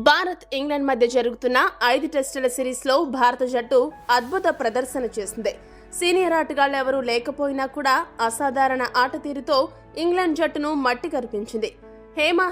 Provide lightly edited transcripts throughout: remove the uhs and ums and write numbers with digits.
Bharat England మధ్య జరుగుతున్న 5 టెస్టుల సిరీస్లో భారత జట్టు అద్భుత ప్రదర్శన చేసింది. సీనియర్ ఆటగాళ్లు ఎవరూ లేకపోయినా కూడా అసాధారణ ఆట తీరుతో ఇంగ్లాండ్ జట్టును మట్టి కరిపించింది.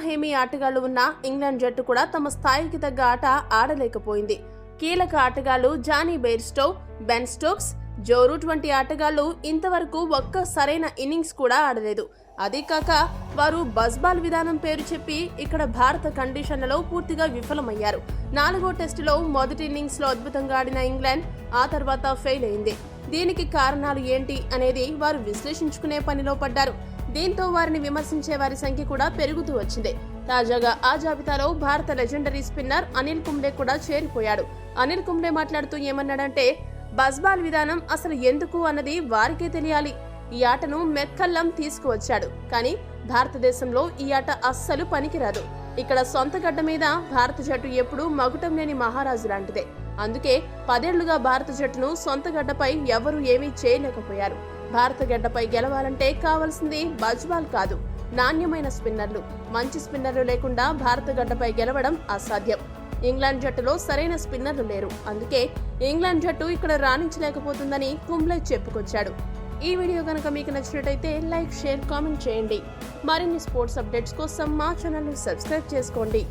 హేమీ ఆటగాళ్లు ఉన్న ఇంగ్లాండ్ జట్టు కూడా తమ స్థాయికి తగ్గ ఆట ఆడలేకపోయింది. కీలక ఆటగాళ్లు Jonny Bairstow, Ben Stokes, Joe Root వంటి ఆటగాళ్లు ఇంతవరకు ఒక్క సరైన ఇన్నింగ్స్ కూడా ఆడలేదు. అదే కాక వారు బజ్బాల్ విధానం పేరు చెప్పి ఇక్కడ భారత కండిషన్లలో పూర్తిగా విఫలమయ్యారు. 4వ టెస్టులో మొదటి ఇన్నింగ్స్ లో అద్భుతంగా ఆడిన ఇంగ్లాండ్ ఆ తర్వాత ఫెయిల్ అయింది. దీనికి కారణాలు ఏంటి అనేది వారు విశ్లేషించుకునే పనిలో పడ్డారు. దీంతో వారిని విమర్శించే వారి సంఖ్య కూడా పెరుగుతూ వచ్చింది. తాజాగా ఆ జాబితాలో భారత లెజెండరీ స్పిన్నర్ అనిల్ కుంబ్లే కూడా చేరిపోయాడు. అనిల్ కుంబ్లే మాట్లాడుతూ ఏమన్నాడంటే, బజ్బాల్ విధానం అసలు ఎందుకు అన్నది వారికే తెలియాలి. ఈ ఆటను మెక్కల్లం తీసుకువచ్చాడు, కానీ భారతదేశంలో ఈ ఆట అస్సలు పనికిరాదు. ఇక్కడ సొంత గడ్డ మీద భారత జట్టు ఎప్పుడూ మగుటం లేని మహారాజు లాంటిదే. అందుకే 10 ఏళ్లుగా భారత జట్టును సొంత గడ్డపై ఎవరూ ఏమీ చేయలేకపోయారు. భారత గడ్డపై గెలవాలంటే కావాల్సింది బజ్బాల్ కాదు, నాణ్యమైన స్పిన్నర్లు. మంచి స్పిన్నర్లు లేకుండా భారత గడ్డపై గెలవడం అసాధ్యం. ఇంగ్లాండ్ జట్టులో సరైన స్పిన్నర్లు లేరు. అందుకే ఇంగ్లాండ్ జట్టు ఇక్కడ రాణించలేకపోతుందని కుంబ్లే చెప్పుకొచ్చాడు. ఈ వీడియో కనుక మీకు నచ్చినట్టయితే లైక్, షేర్, కామెంట్ చేయండి. మరిన్ని స్పోర్ట్స్ అప్డేట్స్ కోసం మా ఛానల్ని సబ్స్క్రైబ్ చేసుకోండి.